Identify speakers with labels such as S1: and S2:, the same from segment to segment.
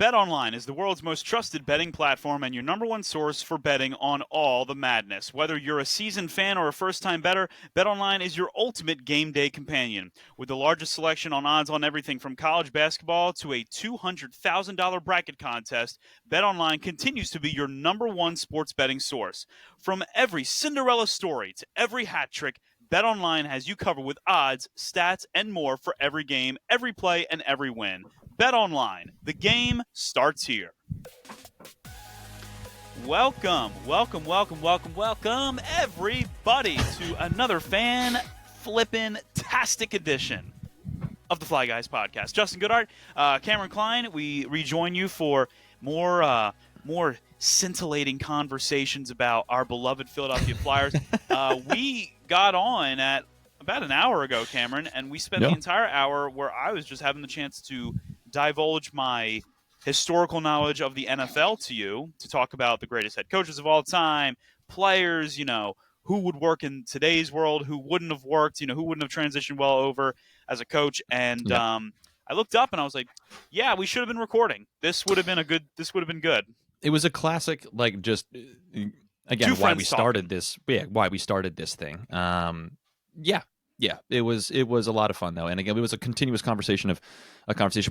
S1: BetOnline is the world's most trusted betting platform and your number one source for betting on all the madness. Whether you're a seasoned fan or a first-time bettor, BetOnline is your ultimate game day companion. With the largest selection on odds on everything from college basketball to a $200,000 bracket contest, BetOnline continues to be your number one sports betting source. From every Cinderella story to every hat trick, BetOnline has you covered with odds, stats, and more for every game, every play, and every win. BetOnline, the game starts here. Welcome, everybody, to another fan-flippin'-tastic edition of the Fly Guys podcast. Justin Goodhart, Cameron Klein, we rejoin you for more scintillating conversations about our beloved Philadelphia Flyers. We got on at about an hour ago, Cameron, and we spent the entire hour where I was just having the chance to divulge my historical knowledge of the NFL to you, to talk about the greatest head coaches of all time, players, who would work in today's world, who wouldn't have worked, who wouldn't have transitioned well over as a coach. And I looked up and I was like, yeah, we should have been recording. This would have been good.
S2: It was a classic, again, why we started this. Yeah, why we started this thing. Yeah, it was a lot of fun though, and again, it was a continuous conversation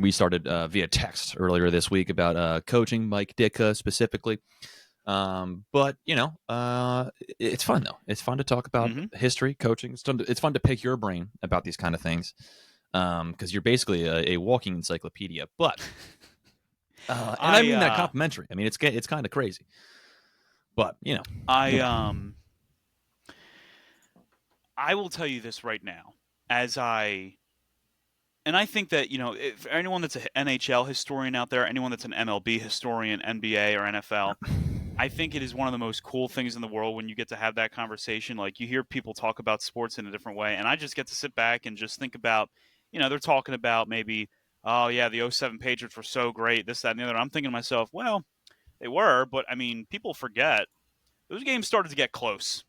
S2: we started via text earlier this week about coaching, Mike Ditka specifically. But it's fun though. It's fun to talk about history, coaching. It's fun to pick your brain about these kind of things, because you're basically a walking encyclopedia. But I mean that complimentary. I mean it's kind of crazy, but
S1: I will tell you this right now, and I think that, if anyone that's an NHL historian out there, anyone that's an MLB historian, NBA or NFL, I think it is one of the most cool things in the world when you get to have that conversation. Like, you hear people talk about sports in a different way, and I just get to sit back and just think about, they're talking about maybe, oh yeah, the 07 Patriots were so great, this, that, and the other. I'm thinking to myself, well, they were, but I mean, people forget those games started to get close.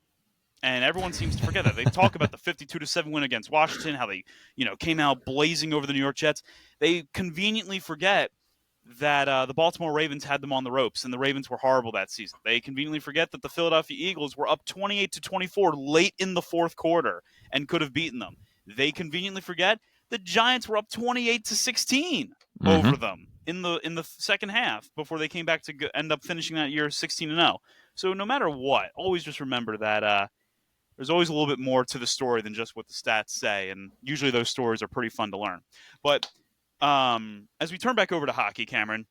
S1: And everyone seems to forget that. They talk about the 52-7 win against Washington, how they, came out blazing over the New York Jets. They conveniently forget that the Baltimore Ravens had them on the ropes, and the Ravens were horrible that season. They conveniently forget that the Philadelphia Eagles were up 28-24 late in the fourth quarter and could have beaten them. They conveniently forget the Giants were up 28-16 over them in the second half before they came back to end up finishing that year 16-0. So no matter what, always just remember that there's always a little bit more to the story than just what the stats say, and usually those stories are pretty fun to learn. But as we turn back over to hockey, Cameron,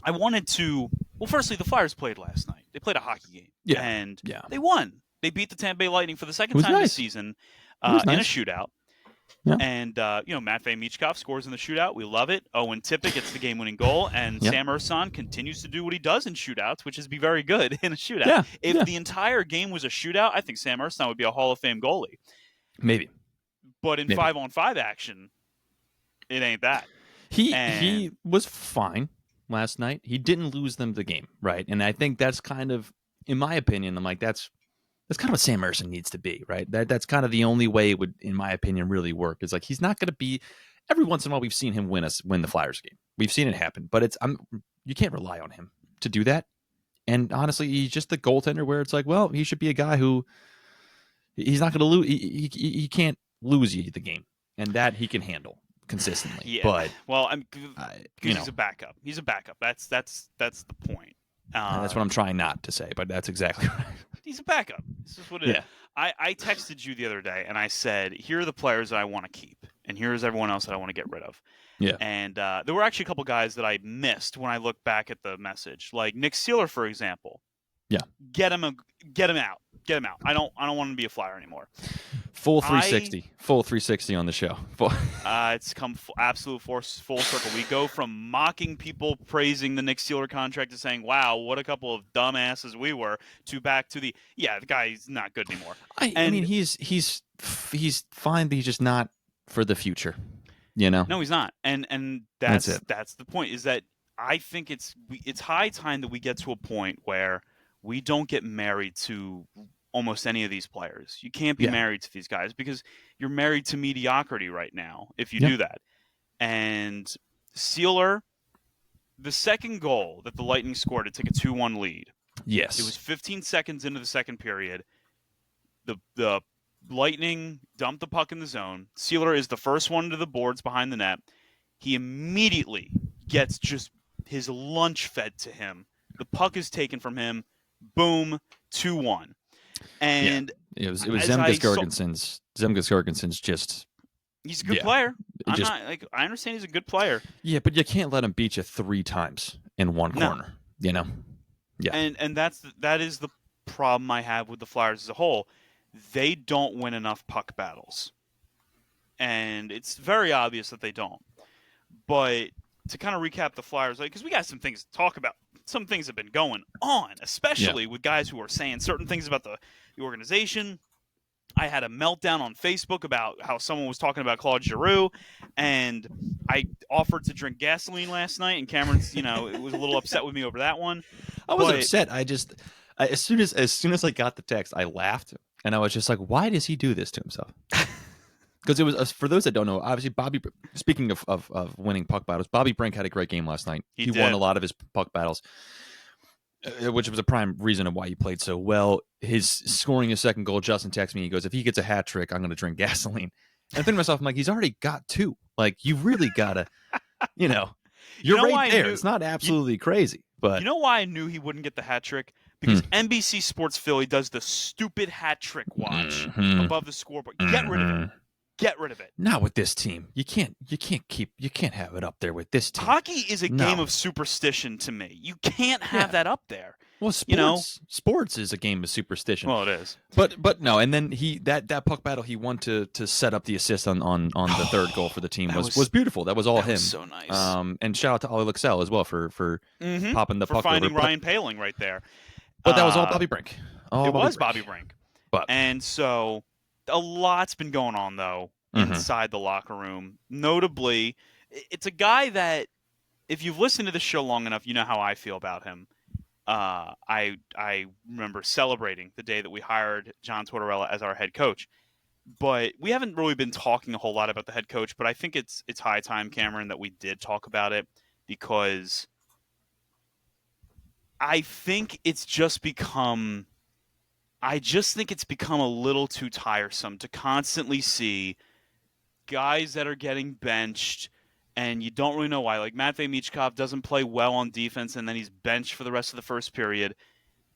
S1: I wanted to – well, firstly, the Flyers played last night. They played a hockey game, and they won. They beat the Tampa Bay Lightning for the second time this season in a shootout.
S2: Yeah.
S1: And, Matvei Michkov scores in the shootout. We love it. Owen Tippett gets the game-winning goal. And Sam Ersson continues to do what he does in shootouts, which is be very good in a shootout.
S2: Yeah.
S1: If the entire game was a shootout, I think Sam Ersson would be a Hall of Fame goalie.
S2: Maybe.
S1: But in 5-on-5 action, it ain't that.
S2: He was fine last night. He didn't lose them the game, right? And I think that's kind of, in my opinion, I'm like, that's kind of what Sam Ersson needs to be, right? That's kind of the only way it would, in my opinion, really work. Is like, he's not going to be. Every once in a while, we've seen him win the Flyers game. We've seen it happen, but you can't rely on him to do that. And honestly, he's just the goaltender where it's like, well, he should be a guy who he's not going to lose. He can't lose you the game, and that he can handle consistently.
S1: Yeah.
S2: But
S1: he's a backup. He's a backup. That's the point.
S2: That's what I'm trying not to say, but that's exactly right.
S1: He's a backup. This is what it is. I texted you the other day, and I said, here are the players that I want to keep, and here's everyone else that I want to get rid of.
S2: Yeah.
S1: And there were actually a couple guys that I missed when I looked back at the message, like Nick Seeler, for example.
S2: Yeah.
S1: Get him out. Get him out. I don't want him to be a Flyer anymore.
S2: Full 360 on the show.
S1: It's come absolute full circle. We go from mocking people praising the Nick Seeler contract to saying, wow, what a couple of dumbasses we were, to back to the guy's not good anymore.
S2: I mean, he's fine, but he's just not for the future,
S1: No, he's not. And that's
S2: it.
S1: That's the point, is that I think it's high time that we get to a point where we don't get married to almost any of these players. You can't be married to these guys because you're married to mediocrity right now if you do that. And Seeler, the second goal that the Lightning scored to take a 2-1 lead.
S2: Yes.
S1: It was 15 seconds into the second period. The Lightning dumped the puck in the zone. Sealer is the first one to the boards behind the net. He immediately gets just his lunch fed to him. The puck is taken from him. Boom, 2-1. And
S2: it was Zemgus Girgensons just.
S1: He's a good player. I understand he's a good player.
S2: Yeah, but you can't let him beat you 3 times in one corner. You know. Yeah.
S1: And that is the problem I have with the Flyers as a whole. They don't win enough puck battles. And it's very obvious that they don't. But to kind of recap the Flyers, because we got some things to talk about. Some things have been going on, especially with guys who are saying certain things about the organization. I had a meltdown on Facebook about how someone was talking about Claude Giroux, and I offered to drink gasoline last night, and Cameron's, it was a little upset with me over that one.
S2: I wasn't upset. As soon as I got the text, I laughed, and I was just like, why does he do this to himself? Because it was, for those that don't know, obviously speaking of winning puck battles, Bobby Brink had a great game last night. He won a lot of his puck battles, which was a prime reason of why he played so well. His scoring his second goal, Justin texts me, he goes, if he gets a hat trick, I'm going to drink gasoline. And I think to myself, I'm like, he's already got 2. Like, you really got to, you're right there. It's not absolutely crazy. But
S1: you know why I knew he wouldn't get the hat trick? Because NBC Sports Philly does the stupid hat trick watch above the scoreboard. Get rid of it. Get rid of it.
S2: Not with this team. You can't have it up there with this team.
S1: Hockey is a game of superstition to me. You can't have that up there.
S2: Well, sports is a game of superstition.
S1: Well, it is.
S2: But no, and then that puck battle he won to set up the assist on the third goal for the team was beautiful. That was all him.
S1: Was so nice.
S2: And shout out to Ollie Luxell as well for popping the puck
S1: finding
S2: over.
S1: Ryan Poehling right there.
S2: But that was all Bobby Brink.
S1: Bobby Brink. And so a lot's been going on though inside the locker room. Notably, it's a guy that if you've listened to the show long enough, you know how I feel about him. I remember celebrating the day that we hired John Tortorella as our head coach, but we haven't really been talking a whole lot about the head coach. But I think it's high time, Cameron, that we did talk about it, because I think it's just become. I just think it's become a little too tiresome to constantly see guys that are getting benched. And you don't really know why. Like, Matvei Michkov doesn't play well on defense, and then he's benched for the rest of the first period.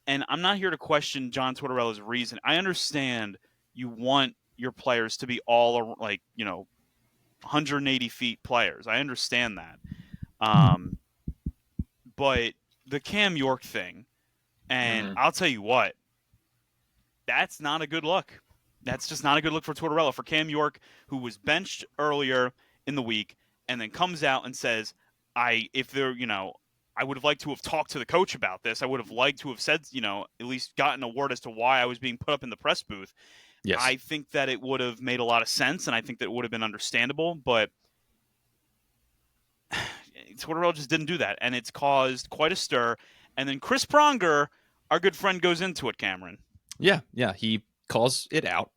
S1: And I'm not here to question John Tortorella's reason. I understand you want your players to be all, 180 feet players. I understand that. But the Cam York thing, and I'll tell you what, that's not a good look. That's just not a good look for Tortorella. For Cam York, who was benched earlier in the week, and then comes out and says, I would have liked to have talked to the coach about this. I would have liked to have said, at least gotten a word as to why I was being put up in the press booth. Yes. I think that it would have made a lot of sense, and I think that it would have been understandable, but Tortorella just didn't do that, and it's caused quite a stir. And then Chris Pronger, our good friend, goes into it, Cameron.
S2: Yeah, he calls it out.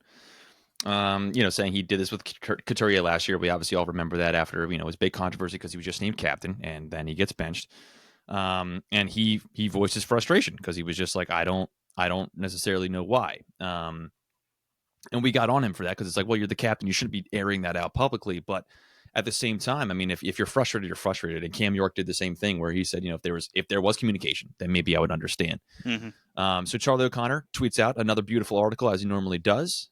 S2: Saying he did this with Couturier last year. We obviously all remember that after, his big controversy because he was just named captain and then he gets benched. And he voiced his frustration because he was just like, I don't necessarily know why. And we got on him for that because it's like, well, you're the captain. You shouldn't be airing that out publicly. But at the same time, I mean, if you're frustrated, you're frustrated. And Cam York did the same thing where he said, if there was communication, then maybe I would understand. So Charlie O'Connor tweets out another beautiful article as he normally does.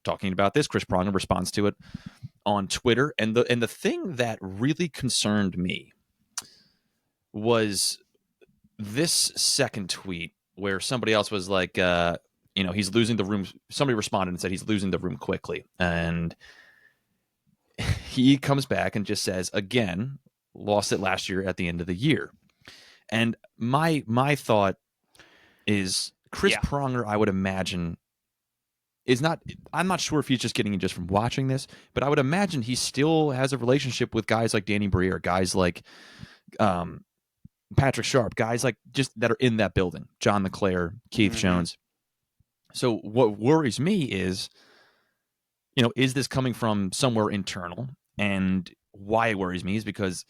S2: Talking about this, Chris Pronger responds to it on Twitter, and the thing that really concerned me was this second tweet where somebody else was like, he's losing the room. Somebody responded and said he's losing the room quickly, and he comes back and just says, again, lost it last year at the end of the year. And my thought is Chris Pronger, I would imagine, I'm not sure if he's just getting it just from watching this, but I would imagine he still has a relationship with guys like Danny Briere, guys like Patrick Sharp, guys like just that are in that building, John LeClair, Keith Jones. So what worries me is, is this coming from somewhere internal? And why it worries me is because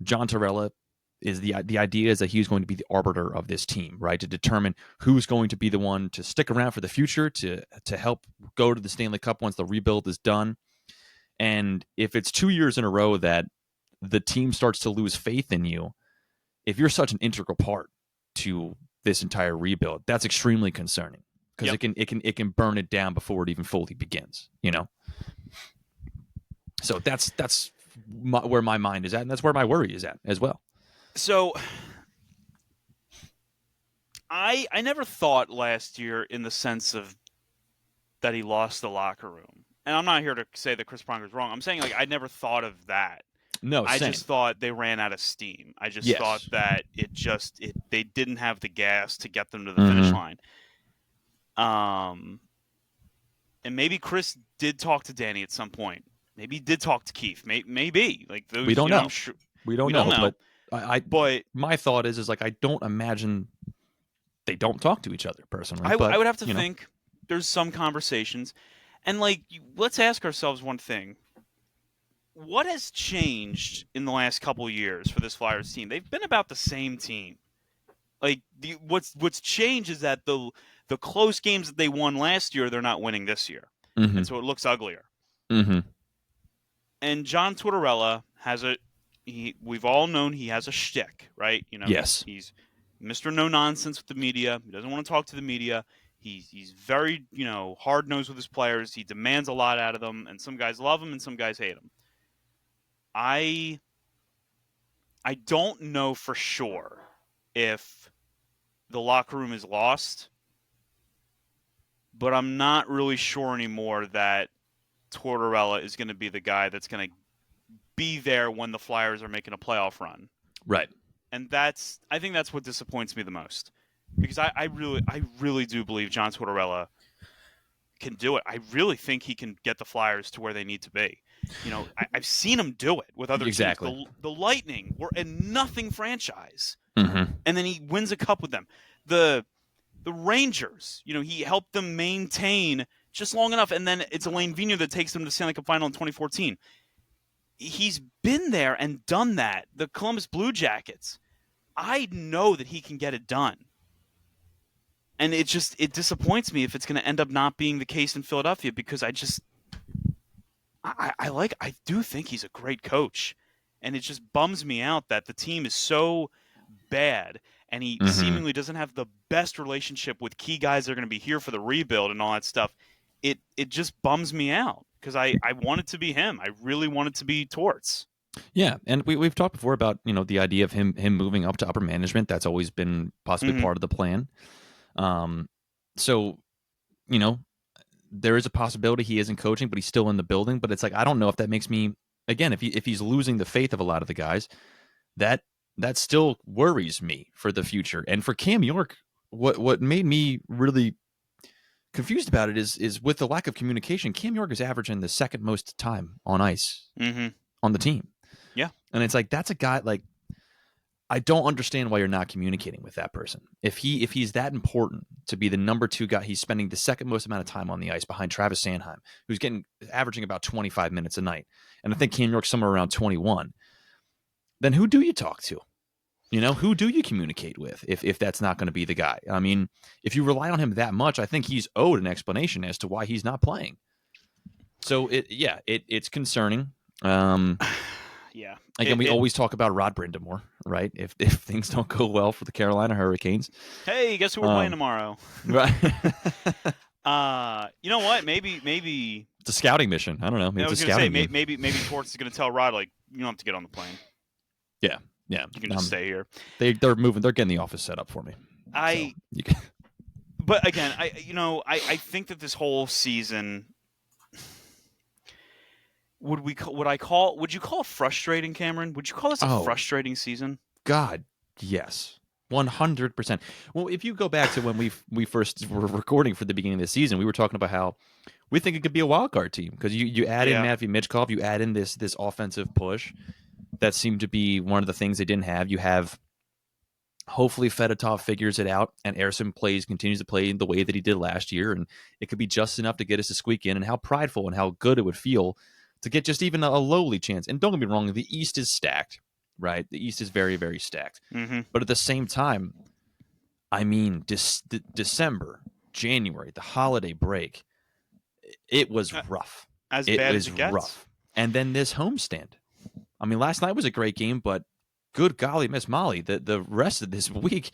S2: John Tortorella the idea is that he's going to be the arbiter of this team, right? To determine who's going to be the one to stick around for the future, to help go to the Stanley Cup once the rebuild is done. And if it's 2 years in a row that the team starts to lose faith in you, if you're such an integral part to this entire rebuild, that's extremely concerning, because it can burn it down before it even fully begins, you know? So that's where my mind is at, and that's where my worry is at as well.
S1: So I never thought last year in the sense of that he lost the locker room. And I'm not here to say that Chris Pronger's wrong. I'm saying, like, I never thought of that.
S2: No,
S1: I
S2: same.
S1: just thought they ran out of steam. I just thought that they didn't have the gas to get them to the finish line. And maybe Chris did talk to Danny at some point. Maybe he did talk to Keith. Maybe. Like, those,
S2: we don't know. We don't know.
S1: But
S2: but my thought is like, I don't imagine they don't talk to each other personally.
S1: I would have to think there's some conversations. And, like, let's ask ourselves one thing. What has changed in the last couple of years for this Flyers team? They've been about the same team. Like, what's changed is that the close games that they won last year, they're not winning this year.
S2: Mm-hmm.
S1: And so it looks uglier.
S2: Mm-hmm.
S1: And John Tortorella we've all known he has a shtick, right? You know,
S2: yes.
S1: He's Mr. No Nonsense with the media. He doesn't want to talk to the media. He's very, hard-nosed with his players. He demands a lot out of them, and some guys love him and some guys hate him. I don't know for sure if the locker room is lost, but I'm not really sure anymore that Tortorella is going to be the guy that's going to be there when the Flyers are making a playoff run.
S2: Right.
S1: And I think that's what disappoints me the most. Because I really do believe John Tortorella can do it. I really think he can get the Flyers to where they need to be. I've seen him do it with other teams. The Lightning were a nothing franchise, and then he wins a cup with them. The Rangers, he helped them maintain just long enough, and then it's Alain Vigneault that takes them to the Stanley Cup Final in 2014. He's been there and done that. The Columbus Blue Jackets, I know that he can get it done. And it disappoints me if it's going to end up not being the case in Philadelphia, because I do think he's a great coach. And it just bums me out that the team is so bad, and he seemingly doesn't have the best relationship with key guys that are going to be here for the rebuild and all that stuff. It just bums me out, because I want it to be him. I really want it to be Torts.
S2: Yeah, and we've talked before about the idea of him moving up to upper management. That's always been possibly part of the plan. So, there is a possibility he isn't coaching, but he's still in the building. But it's like, I don't know if that makes me, again, if he's losing the faith of a lot of the guys, that still worries me for the future. And for Cam York, what made me really confused about it is with the lack of communication. Cam York is averaging the second most time on ice on the team.
S1: Yeah.
S2: And it's like, that's a guy, like, I don't understand why you're not communicating with that person. If he's that important to be the number 2 guy, he's spending the second most amount of time on the ice behind Travis Sanheim, who's averaging about 25 minutes a night. And I think Cam York's somewhere around 21. Then who do you talk to? Who do you communicate with if that's not going to be the guy? I mean, if you rely on him that much, I think he's owed an explanation as to why he's not playing. So it's concerning.
S1: Yeah.
S2: Again, we always talk about Rod Brind'Amour, right? If things don't go well for the Carolina Hurricanes.
S1: Hey, guess who we're playing tomorrow?
S2: Right.
S1: You know what? Maybe
S2: it's a scouting mission. I don't know. Maybe it's a scouting mission.
S1: Maybe Torts is going to tell Rod, like, you don't have to get on the plane.
S2: Yeah.
S1: You can just stay here.
S2: They're moving. They're getting the office set up for me.
S1: But again, I think that this whole season, would you call it frustrating, Cameron? Would you call this a frustrating season?
S2: God, yes. 100%. Well, if you go back to when we first were recording for the beginning of the season, we were talking about how we think it could be a wild card team, because you add in Matvei Michkov, you add in this offensive push that seemed to be one of the things they didn't have. You have, hopefully, Fedotov figures it out, and Ersson continues to play the way that he did last year, and it could be just enough to get us to squeak in. And how prideful and how good it would feel to get just even a lowly chance. And don't get me wrong, the East is stacked, right? The East is very, very stacked.
S1: Mm-hmm.
S2: But at the same time, I mean, December, January, the holiday break, it was rough.
S1: As bad as it gets.
S2: Rough. And then this homestand. I mean, last night was a great game, but good golly, Miss Molly, the rest of this week,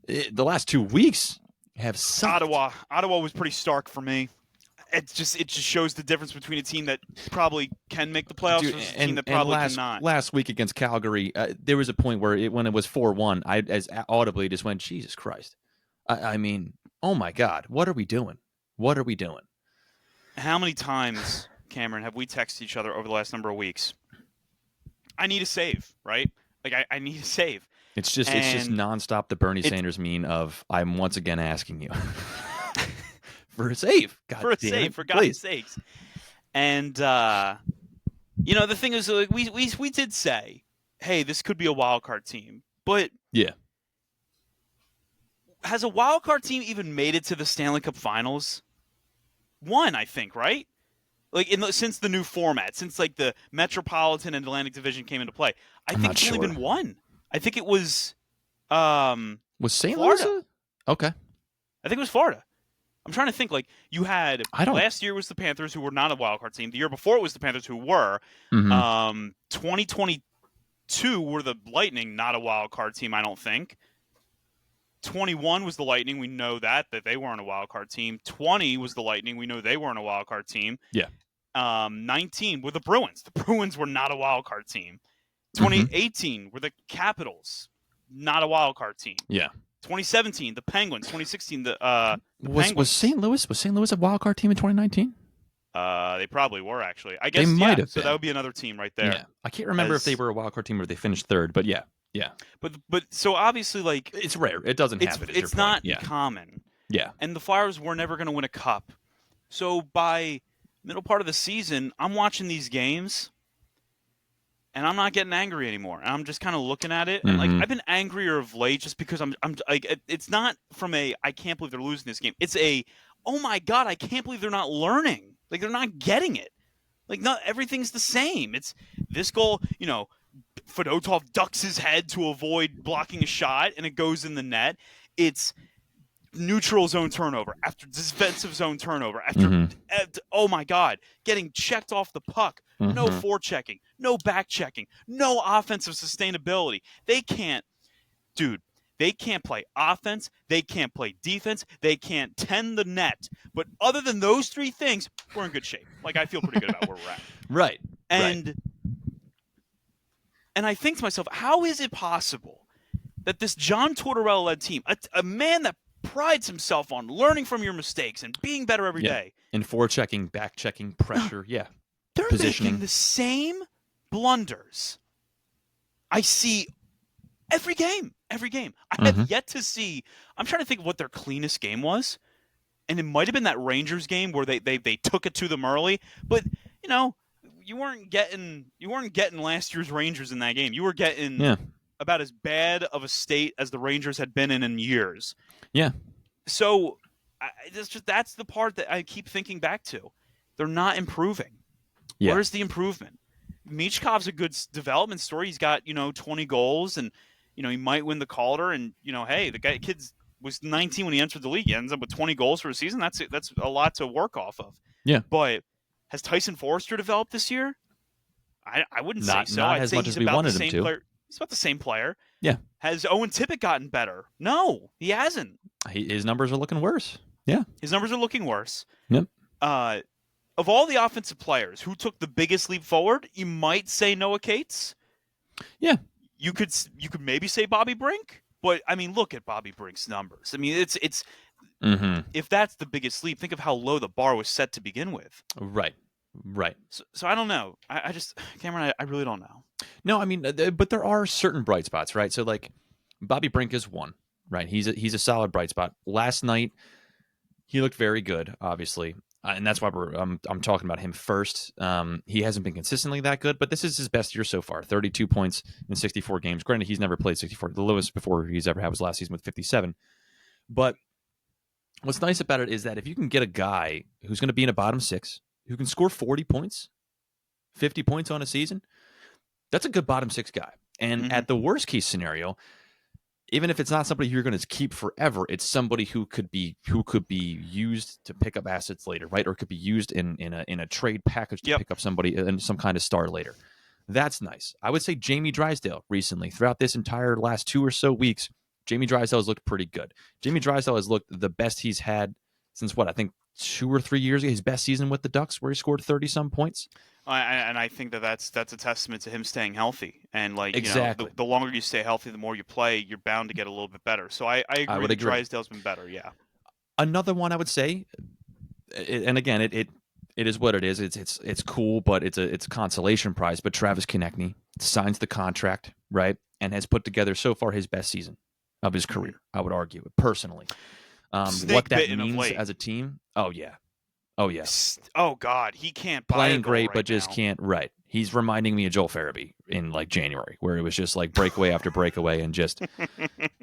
S2: the last 2 weeks have sucked.
S1: Ottawa was pretty stark for me. It just shows the difference between a team that probably can make the playoffs versus a team that probably cannot.
S2: Last week against Calgary, there was a point where when it was 4-1, I as audibly just went, Jesus Christ. I mean, oh my God, what are we doing? What are we doing?
S1: How many times, Cameron, have we texted each other over the last number of weeks? I need a save, right? Like I need a save.
S2: It's just nonstop the Bernie Sanders meme of I'm once again asking you for a save.
S1: For God's sakes. And the thing is, like, we did say, hey, this could be a wild card team, but
S2: yeah,
S1: has a wild card team even made it to the Stanley Cup Finals? One, I think, right? Like since the new format, since like the Metropolitan and Atlantic Division came into play, I think it's only been one. I think it was
S2: St. Louis? Okay.
S1: I think it was Florida. I'm trying to think. Like you had last year was the Panthers, who were not a wild card team. The year before it was the Panthers, who were. 2022 were the Lightning, not a wild card team. I don't think. 21 was the Lightning. We know that they weren't a wild card team. 20 was the Lightning. We know they weren't a wild card team.
S2: Yeah.
S1: 19 were the Bruins. The Bruins were not a wild card team. 2018 were the Capitals, not a wild card team.
S2: Yeah.
S1: 2017 the Penguins. 2016 the
S2: Penguins. Was St. Louis a wild card team in 2019?
S1: They probably were, actually. I guess
S2: they might have.
S1: So that would be another team right there.
S2: Yeah. I can't remember if they were a wild card team or they finished third, but yeah. Yeah.
S1: But so obviously, like,
S2: it's rare. It doesn't happen.
S1: It's not common.
S2: Yeah.
S1: And the Flyers were never going to win a cup. So by middle part of the season, I'm watching these games, and I'm not getting angry anymore. And I'm just kind of looking at it, and like I've been angrier of late, just because I'm like, it's not from I can't believe they're losing this game. It's oh my God, I can't believe they're not learning. Like they're not getting it. Like not everything's the same. It's this goal, Fedotov ducks his head to avoid blocking a shot, and it goes in the net. It's neutral zone turnover after defensive zone turnover after oh my God, getting checked off the puck. No forechecking, no back checking, no offensive sustainability. They can't play offense. They can't play defense. They can't tend the net. But other than those three things, we're in good shape. Like I feel pretty good about where we're at.
S2: Right.
S1: And I think to myself, how is it possible that this John Tortorella-led team, a man that prides himself on learning from your mistakes and being better every day,
S2: and forechecking, back checking, pressure,
S1: they're
S2: positioning,
S1: making the same blunders I see every game. I have yet to see. I'm trying to think of what their cleanest game was, and it might have been that Rangers game where they took it to them early, but you weren't getting last year's Rangers in that game. You were getting about as bad of a state as the Rangers had been in years.
S2: Yeah.
S1: So that's the part that I keep thinking back to. They're not improving. Yeah. Where's the improvement? Michkov's a good development story. He's got 20 goals, and he might win the Calder. And hey, the kid was 19 when he entered the league. He ends up with 20 goals for a season. That's a lot to work off of.
S2: Yeah.
S1: But has Tyson Forrester developed this year? I wouldn't say so.
S2: Not
S1: I'd
S2: as
S1: say
S2: much
S1: he's
S2: as we
S1: about
S2: wanted
S1: the same
S2: him to.
S1: player. He's about the same player.
S2: Yeah.
S1: Has Owen Tippett gotten better? No, he hasn't.
S2: His numbers are looking worse. Yeah.
S1: His numbers are looking worse.
S2: Yep.
S1: Of all the offensive players, who took the biggest leap forward? You might say Noah Cates.
S2: Yeah.
S1: You could maybe say Bobby Brink, but I mean, look at Bobby Brink's numbers. I mean, it's if that's the biggest leap, think of how low the bar was set to begin with.
S2: Right.
S1: So I don't know. I just, Cameron, I really don't know.
S2: No, I mean, but there are certain bright spots, right? So like, Bobby Brink is one, right? He's a solid bright spot. Last night, he looked very good, obviously, and that's why I'm talking about him first. He hasn't been consistently that good, but this is his best year so far. 32 points in 64 games. Granted, he's never played 64. The lowest before he's ever had was last season with 57. But what's nice about it is that if you can get a guy who's going to be in a bottom six, who can score 40 points, 50 points on a season, that's a good bottom six guy. And at the worst case scenario, even if it's not somebody you're going to keep forever, it's somebody who could be used to pick up assets later, right? Or could be used in a trade package to pick up somebody and some kind of star later. That's nice. I would say Jamie Drysdale recently, throughout this entire last 2 or so weeks, Jamie Drysdale has looked pretty good. Jamie Drysdale has looked the best he's had since I think 2 or 3 years ago. His best season with the Ducks, where he scored 30-some points.
S1: And I think that's a testament to him staying healthy. And
S2: exactly.
S1: The longer you stay healthy, the more you play, you're bound to get a little bit better. So I agree that Drysdale's been better. Yeah.
S2: Another one I would say, and again, it is what it is. It's cool, but it's a consolation prize. But Travis Konechny signs the contract, right, and has put together so far his best season of his career. I would argue it personally. What that means as a team? Oh yeah.
S1: Oh God, he can't
S2: playing great,
S1: right
S2: but just
S1: now.
S2: can't. Right. He's reminding me of Joel Farabee in January, where it was just breakaway after breakaway and just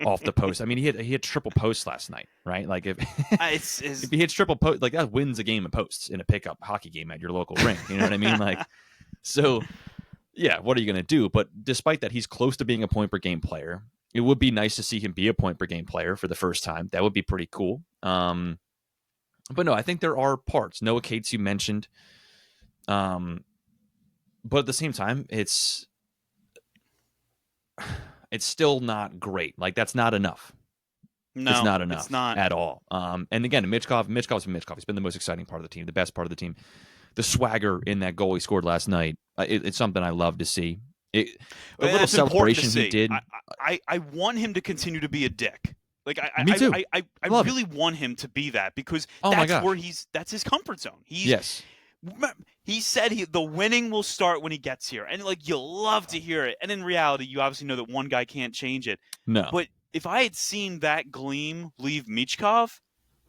S2: off the post. I mean, he hit triple posts last night, right? If he hits triple post, that wins a game of posts in a pickup hockey game at your local rink. You know what I mean? So yeah, what are you going to do? But despite that, he's close to being a point per game player. It would be nice to see him be a point per game player for the first time. That would be pretty cool. But no, I think there are parts. Noah Cates, you mentioned. But at the same time, it's still not great. That's not enough.
S1: No,
S2: it's not enough.
S1: It's not
S2: at all. And again, Michkov. He's been the most exciting part of the team, the best part of the team. The swagger in that goal he scored last night, it's something I love to see. The little celebration he did.
S1: I want him to continue to be a dick.
S2: Me too.
S1: I really want him to be that, because that's where that's his comfort zone.
S2: Yes.
S1: He said the winning will start when he gets here. And you'll love to hear it. And in reality, you obviously know that one guy can't change it.
S2: No.
S1: But if I had seen that gleam leave Michkov,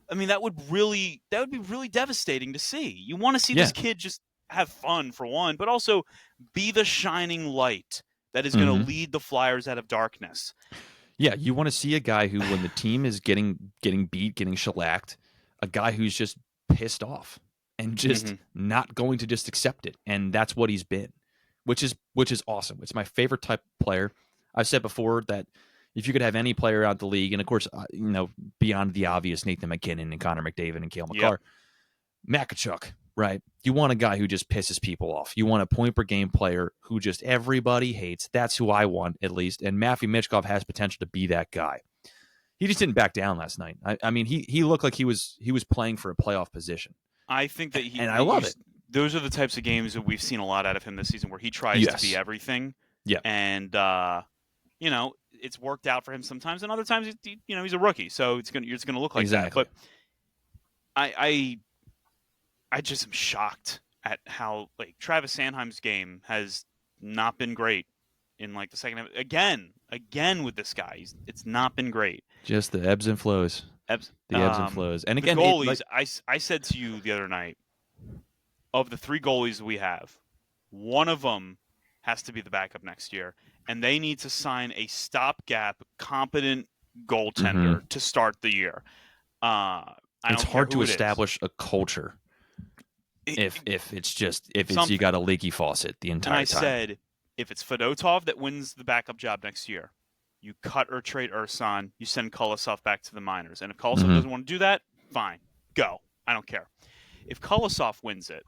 S1: I mean, that would be really devastating to see. You want to see this kid just have fun, for one, but also be the shining light that is going to lead the Flyers out of darkness.
S2: Yeah, you want to see a guy who, when the team is getting beat, getting shellacked, a guy who's just pissed off and just not going to just accept it. And that's what he's been, which is awesome. It's my favorite type of player. I've said before that if you could have any player out the league, and of course, beyond the obvious, Nathan McKinnon and Connor McDavid and Cale Makar, Makachuk, right? You want a guy who just pisses people off. You want a point per game player who just everybody hates. That's who I want, at least. And Matthew Michkov has potential to be that guy. He just didn't back down last night. I mean, he looked like he was playing for a playoff position.
S1: I think that
S2: I love it.
S1: Those are the types of games that we've seen a lot out of him this season, where he tries to be everything.
S2: Yeah.
S1: And it's worked out for him sometimes, and other times he's a rookie, so it's gonna look like that. But I just am shocked at how Travis Sanheim's game has not been great in the second half. Again with this guy, it's not been great.
S2: Just the ebbs and flows. Ebbs and flows. And again,
S1: the goalies. I said to you the other night, of the 3 goalies we have, one of them has to be the backup next year, and they need to sign a stopgap, competent goaltender to start the year.
S2: It's hard to establish a culture if you got a leaky faucet the entire time.
S1: And I said, if it's Fedotov that wins the backup job next year, you cut or trade Ursan, you send Kolosov back to the minors. And if Kolosov doesn't want to do that, fine, go. I don't care. If Kolosov wins it,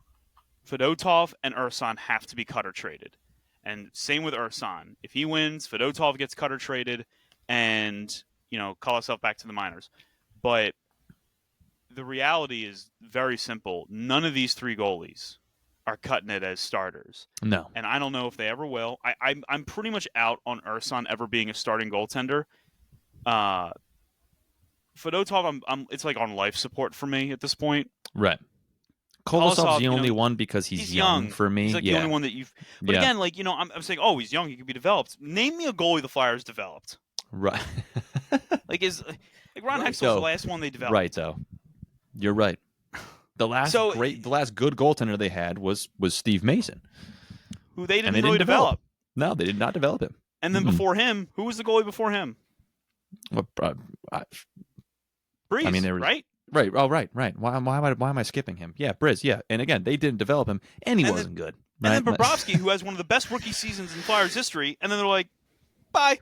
S1: Fedotov and Ursan have to be cut or traded. And same with Ursan. If he wins, Fedotov gets cut or traded, and Kolosov back to the minors. But the reality is very simple. None of these 3 goalies are cutting it as starters.
S2: No.
S1: And I don't know if they ever will. I'm pretty much out on Ursan ever being a starting goaltender. Fedotov, it's on life support for me at this point.
S2: Right. Kolosov's the only one because he's young for me.
S1: He's the only one that you've. But again, I'm saying, oh, he's young. He could be developed. Name me a goalie the Flyers developed.
S2: Right.
S1: Ron Hextall's the last one they developed.
S2: Right, though. You're right. The last good goaltender they had was Steve Mason,
S1: who they didn't really develop.
S2: No, they did not develop him.
S1: And then before him, who was the goalie before him? Breeze. I mean, right.
S2: Right. Oh, right. Why am I skipping him? Yeah, Briz. Yeah, and again, they didn't develop him, and he wasn't good.
S1: And then Bobrovsky, who has one of the best rookie seasons in Flyers history, and then they're like, bye.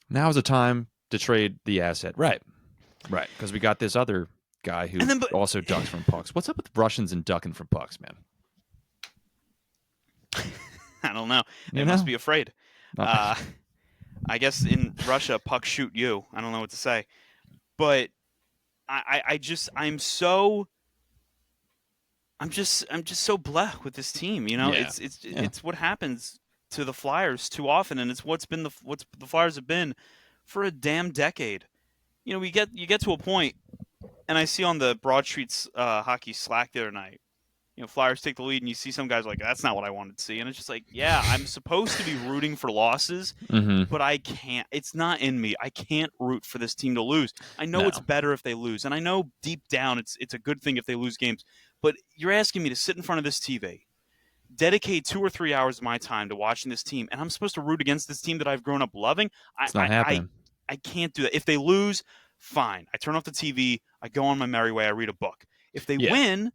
S2: Now's the time to trade the asset. Right. Because we got this other guy who also ducks from pucks. What's up with Russians and ducking from pucks, man?
S1: I don't know. They must be afraid. I guess in Russia, pucks shoot you. I don't know what to say. But I'm so bleh with this team. You know, it's what happens to the Flyers too often, and it's what the Flyers have been for a damn decade. You know, you get to a point, and I see on the Broad Street's hockey Slack the other night, you know, Flyers take the lead, and you see some guys like, that's not what I wanted to see, and it's just like, yeah, I'm supposed to be rooting for losses, but I can't. It's not in me. I can't root for this team to lose. I know it's better if they lose, and I know deep down it's a good thing if they lose games. But you're asking me to sit in front of this TV, dedicate 2 or 3 hours of my time to watching this team, and I'm supposed to root against this team that I've grown up loving?
S2: It's not happening.
S1: I can't do that. If they lose, fine. I turn off the TV. I go on my merry way. I read a book. If they win,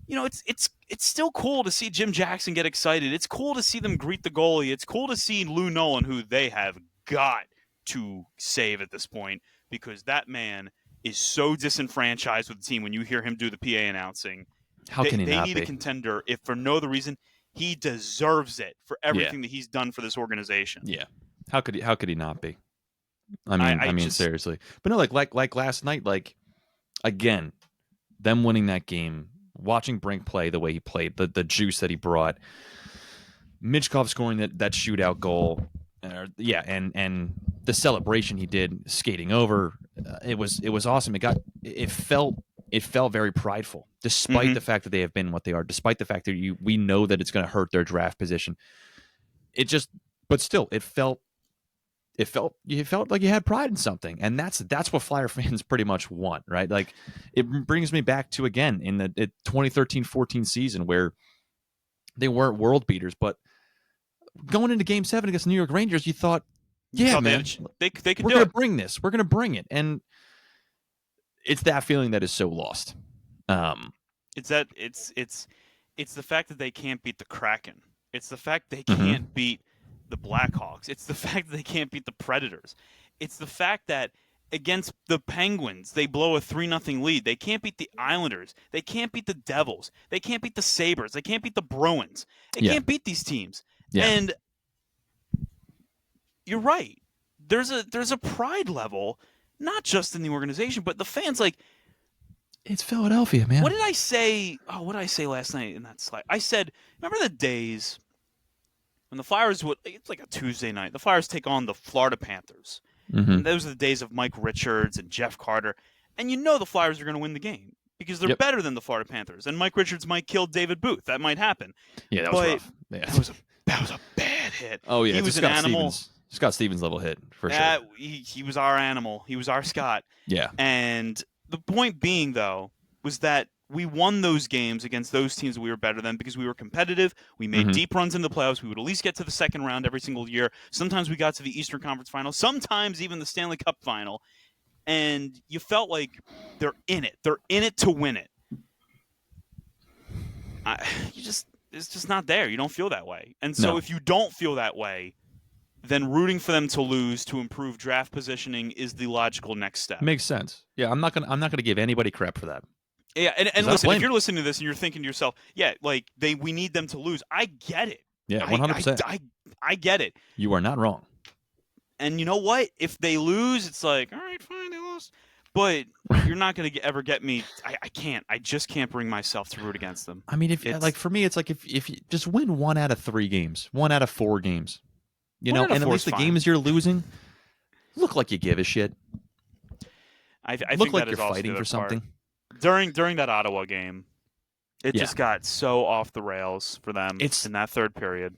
S1: you know, it's still cool to see Jim Jackson get excited. It's cool to see them greet the goalie. It's cool to see Lou Nolan, who they have got to save at this point, because that man is so disenfranchised with the team when you hear him do the PA announcing.
S2: How can he not
S1: be? They need
S2: be?
S1: a contender, if for no other reason. He deserves it for everything that he's done for this organization.
S2: Yeah. How could he not be? I mean, seriously. But no, like last night, like, again, them winning that game, watching Brink play the way he played, the juice that he brought, Michkov scoring that shootout goal, and the celebration he did skating over, it was awesome. It felt very prideful, despite the fact that they have been what they are, despite the fact that we know that it's going to hurt their draft position. But still, it felt like you had pride in something, and that's what Flyer fans pretty much want, right? Like, it brings me back to, again, in the 2013-14 season, where they weren't world beaters, but going into Game 7 against the New York Rangers, you thought, man,
S1: they could
S2: we're going to bring this. We're going to bring it, and it's that feeling that is so lost.
S1: It's the fact that they can't beat the Kraken. It's the fact they can't beat the Blackhawks. It's the fact that they can't beat the Predators. It's the fact that against the Penguins, they blow a 3-0 lead. They can't beat the Islanders. They can't beat the Devils. They can't beat the Sabres. They can't beat the Bruins. They can't beat these teams. Yeah. And you're right. There's a pride level, not just in the organization, but the fans. Like,
S2: it's Philadelphia, man.
S1: What did I say? Oh, what did I say last night in that slide? I said, remember the days when the Flyers it's like a Tuesday night. The Flyers take on the Florida Panthers. And those are the days of Mike Richards and Jeff Carter. And you know the Flyers are going to win the game because they're better than the Florida Panthers. And Mike Richards might kill David Booth. That might happen.
S2: Yeah, that was rough. Yeah.
S1: That was a bad hit.
S2: Oh, yeah.
S1: He was an animal.
S2: Scott Stevens level hit, for sure.
S1: He was our animal. He was our Scott.
S2: Yeah.
S1: And the point being, though, was that we won those games against those teams that we were better than because we were competitive. We made deep runs in the playoffs. We would at least get to the second round every single year. Sometimes we got to the Eastern Conference Final. Sometimes even the Stanley Cup Final. And you felt like they're in it. They're in it to win it. It's just not there. You don't feel that way. And so if you don't feel that way, then rooting for them to lose to improve draft positioning is the logical next step.
S2: Makes sense. Yeah, I'm not gonna give anybody crap for that.
S1: Yeah, and listen, if you're listening to this and you're thinking to yourself, like we need them to lose, I get it.
S2: Yeah, 100%.
S1: I get it.
S2: You are not wrong.
S1: And you know what? If they lose, it's like, all right, fine, they lost. But you're not going to ever get me. I can't. I just can't bring myself to root against them.
S2: I mean, for me, it's like if you just win 1 out of 3 games, 1 out of 4 games, and at least the games you're losing look like you give a shit.
S1: I
S2: look
S1: think
S2: like
S1: that
S2: you're fighting for something.
S1: During that Ottawa game, it just got so off the rails for them in that third period.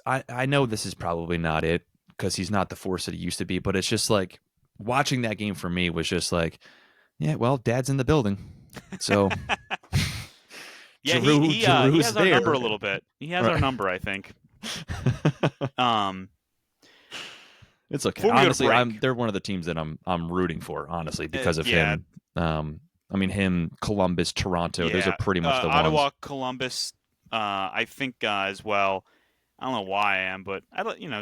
S2: I know this is probably not it because he's not the force that he used to be, but it's just like watching that game for me was just like, yeah, well, Dad's in the building, so
S1: yeah, he has our number a little bit. He has our number, I think.
S2: It's okay. Honestly, they're one of the teams that I'm rooting for, honestly, because of him. I mean, him, Columbus, Toronto. Those are pretty much the ones.
S1: Ottawa, Columbus, I think as well. I don't know why I am, but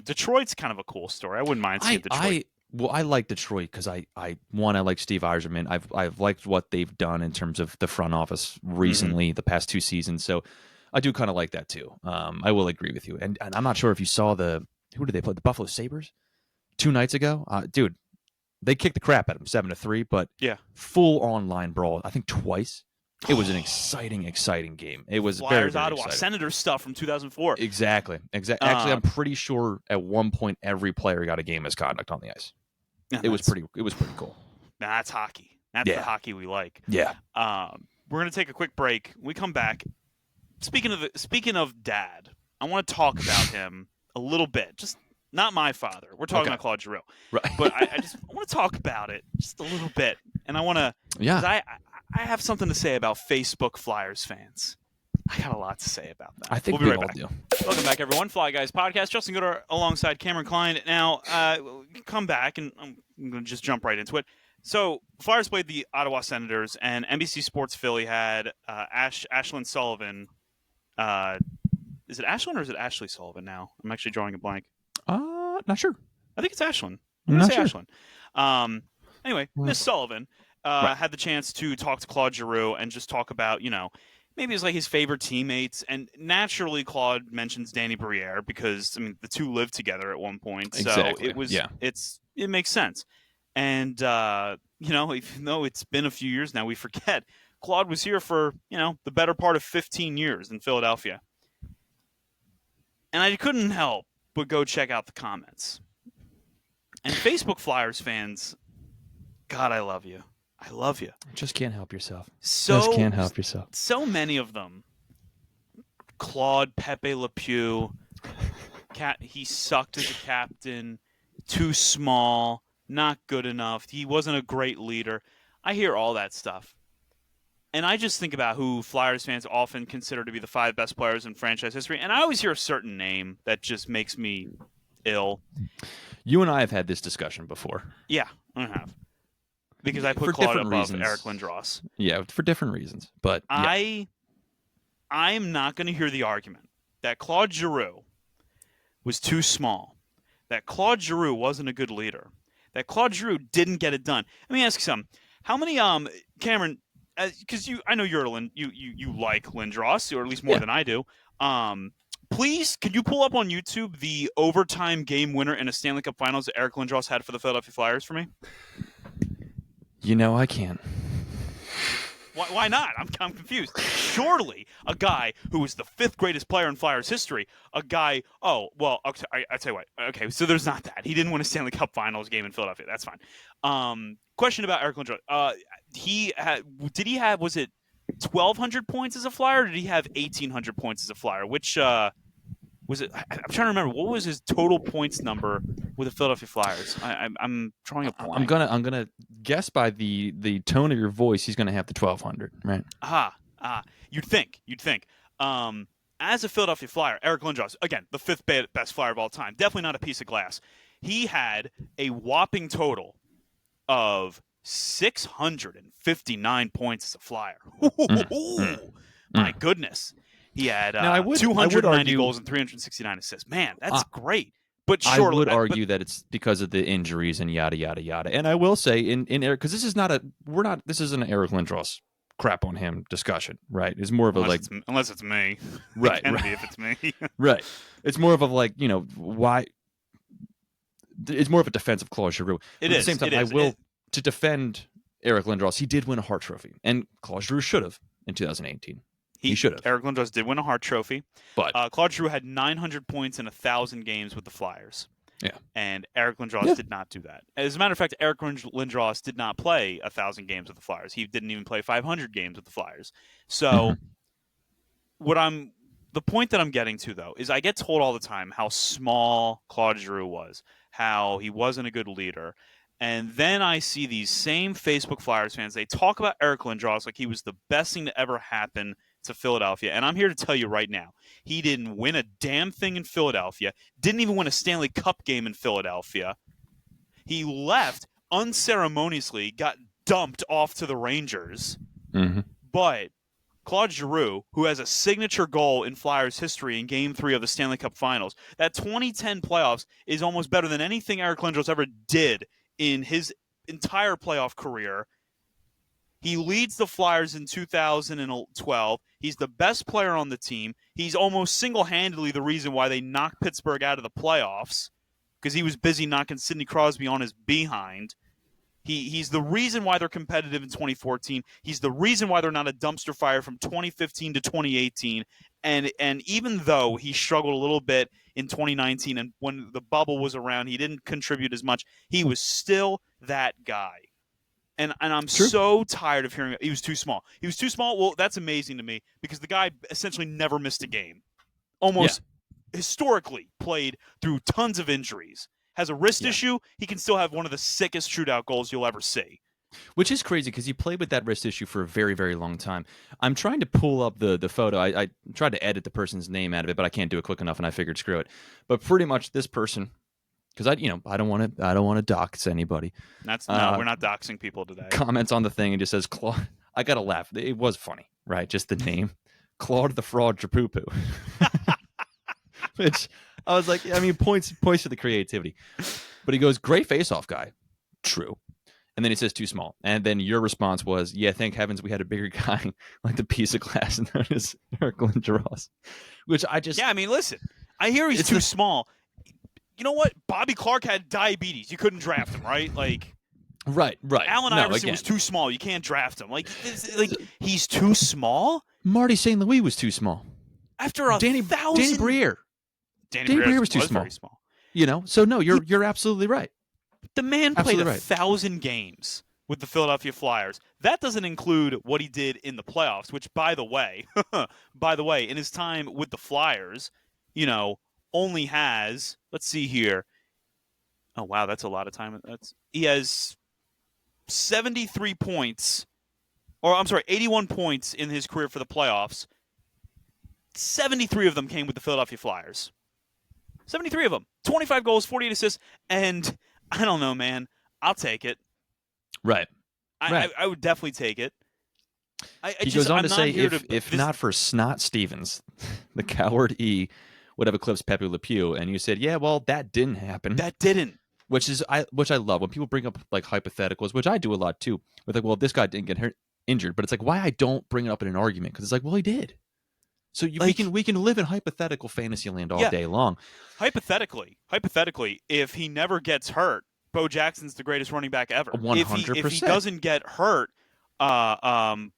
S1: Detroit's kind of a cool story. I wouldn't mind seeing Detroit.
S2: I like Detroit because I like Steve Yzerman. I've liked what they've done in terms of the front office recently, the past 2 seasons. So I do kind of like that too. I will agree with you. And I'm not sure if you saw who did they play? The Buffalo Sabres 2 nights ago. Dude, they kicked the crap out of them 7-3, but full online brawl. I think twice. It was an exciting game. It was
S1: Flyers,
S2: very
S1: Ottawa
S2: exciting.
S1: Senators stuff from 2004.
S2: Exactly. Actually, I'm pretty sure at one point every player got a game misconduct on the ice.
S1: Yeah,
S2: it was pretty cool.
S1: That's hockey. That's the hockey we like.
S2: Yeah.
S1: We're gonna take a quick break. When we come back. Speaking of Dad, I want to talk about him a little bit. Just not my father. We're talking about Claude Giroux.
S2: Right.
S1: But I want to talk about it just a little bit, and I want to. Yeah. I have something to say about Facebook Flyers fans. I got a lot to say about that.
S2: I think
S1: we'll
S2: we
S1: be right
S2: all
S1: back.
S2: do.
S1: Welcome back, everyone. Fly Guys Podcast. Justin Gooder alongside Cameron Klein. Now, come back, and I'm going to just jump right into it. So, Flyers played the Ottawa Senators, and NBC Sports Philly had Ashlyn Sullivan. Is it Ashlyn or is it Ashley Sullivan now? I'm actually drawing a blank.
S2: Not sure.
S1: I think it's Ashlyn. I'm going to say sure. Ashlyn. Anyway, Miss Sullivan had the chance to talk to Claude Giroux and just talk about, maybe it's like his favorite teammates. And naturally, Claude mentions Danny Briere because, the two lived together at one point. So it makes sense. And, even though it's been a few years now, we forget Claude was here for, the better part of 15 years in Philadelphia. And I couldn't help but go check out the comments. And Facebook Flyers fans, God, I love you. I love you.
S2: Just can't help yourself.
S1: So many of them. Claude Pepe Le Pew. He sucked as a captain. Too small. Not good enough. He wasn't a great leader. I hear all that stuff. And I just think about who Flyers fans often consider to be the 5 best players in franchise history. And I always hear a certain name that just makes me ill.
S2: You and I have had this discussion before.
S1: Yeah, I have. Because I put Claude above reasons. Eric Lindros.
S2: Yeah, for different reasons. But yeah.
S1: I'm not going to hear the argument that Claude Giroux was too small, that Claude Giroux wasn't a good leader, that Claude Giroux didn't get it done. Let me ask you something. How many, Cameron, because I know you like Lindros, or at least more than I do. Please, can you pull up on YouTube the overtime game winner in a Stanley Cup Finals that Eric Lindros had for the Philadelphia Flyers for me?
S2: I can't.
S1: Why not? I'm confused. Surely a guy who was the 5th greatest player in Flyers history, I tell you what. Okay, so there's not that. He didn't win a Stanley Cup Finals game in Philadelphia. That's fine. Question about Eric Lindros. Was it 1,200 points as a Flyer, or did he have 1,800 points as a Flyer? Which was it? I'm trying to remember. What was his total points number with the Philadelphia Flyers? I'm drawing a blank.
S2: I'm gonna guess by the tone of your voice, he's gonna have the 1,200, right?
S1: You'd think. As a Philadelphia Flyer, Eric Lindros, again, the 5th best Flyer of all time, definitely not a piece of glass. He had a whopping total of 659 points as a Flyer. My goodness. He had 290 goals and 369 assists. Man, that's great. But surely,
S2: I would argue that it's because of the injuries and yada yada yada. And I will say in Eric, because this isn't an Eric Lindros crap on him discussion, right? It's more of
S1: unless it's me,
S2: right?
S1: It can be if it's me,
S2: right? It's more of why. It's more of a defense of Claude Giroux. At the same time, to defend Eric Lindros. He did win a Hart Trophy, and Claude Giroux should have in 2018. He should have.
S1: Eric Lindros did win a Hart Trophy,
S2: but
S1: Claude Giroux had 900 points in 1,000 games with the Flyers.
S2: Yeah,
S1: and Eric Lindros did not do that. As a matter of fact, Eric Lindros did not play 1,000 games with the Flyers. He didn't even play 500 games with the Flyers. So, the point that I'm getting to though is I get told all the time how small Claude Giroux was, how he wasn't a good leader. And then I see these same Facebook Flyers fans. They talk about Eric Lindros like he was the best thing to ever happen to Philadelphia. And I'm here to tell you right now, he didn't win a damn thing in Philadelphia, didn't even win a Stanley Cup game in Philadelphia. He left unceremoniously, got dumped off to the Rangers.
S2: Mm-hmm.
S1: But Claude Giroux, who has a signature goal in Flyers history in Game 3 of the Stanley Cup Finals. That 2010 playoffs is almost better than anything Eric Lindros ever did in his entire playoff career. He leads the Flyers in 2012. He's the best player on the team. He's almost single-handedly the reason why they knocked Pittsburgh out of the playoffs, because he was busy knocking Sidney Crosby on his behind. He's the reason why they're competitive in 2014. He's the reason why they're not a dumpster fire from 2015 to 2018. And even though he struggled a little bit in 2019, and when the bubble was around, he didn't contribute as much, he was still that guy. And I'm so tired of hearing he was too small. He was too small. Well, that's amazing to me, because the guy essentially never missed a game. Almost historically played through tons of injuries. Has a wrist issue. He can still have one of the sickest shootout goals you'll ever see.
S2: Which is crazy, because he played with that wrist issue for a very, very long time. I'm trying to pull up the photo. I tried to edit the person's name out of it, but I can't do it quick enough, and I figured screw it. But pretty much this person, because I don't want to dox anybody.
S1: No, we're not doxing people today.
S2: Comments on the thing and just says Claude. I gotta laugh. It was funny, right? Just the name, Claude the Fraud Drapupu. Which I was like, I mean, points to the creativity. But he goes, great face-off guy. True. And then he says too small. And then your response was, yeah, thank heavens we had a bigger guy like the piece of glass known as Eric Lindros. Which I just...
S1: Yeah, I mean, listen. I hear he's too small. You know what? Bobby Clark had diabetes. You couldn't draft him, right? Like...
S2: Right.
S1: Allen Iverson was too small. You can't draft him. Like he's too small?
S2: Marty St. Louis was too small.
S1: After Danny
S2: Briere.
S1: Danny Briere was too small. Very small.
S2: You know, so no, you're absolutely right.
S1: The man played 1,000 games with the Philadelphia Flyers. That doesn't include what he did in the playoffs, which, by the way, in his time with the Flyers, only has, let's see here. Oh, wow, that's a lot of time. He has 73 points, 81 points in his career for the playoffs. 73 of them came with the Philadelphia Flyers. 73 of them. 25 goals, 48 assists, and I don't know, man. I'll take it.
S2: Right.
S1: I would definitely take it.
S2: He goes on to say, if not for Snot Stevens, the coward E would have eclipsed Pepe Le Pew, and you said, yeah, well, that didn't happen.
S1: That didn't.
S2: Which I love when people bring up like hypotheticals, which I do a lot too. With like, well, this guy didn't get injured, but it's like, why I don't bring it up in an argument, because it's like, well, he did. So we can live in hypothetical fantasy land all day long.
S1: Hypothetically, if he never gets hurt, Bo Jackson's the greatest running back ever.
S2: 100%.
S1: If he doesn't get hurt, or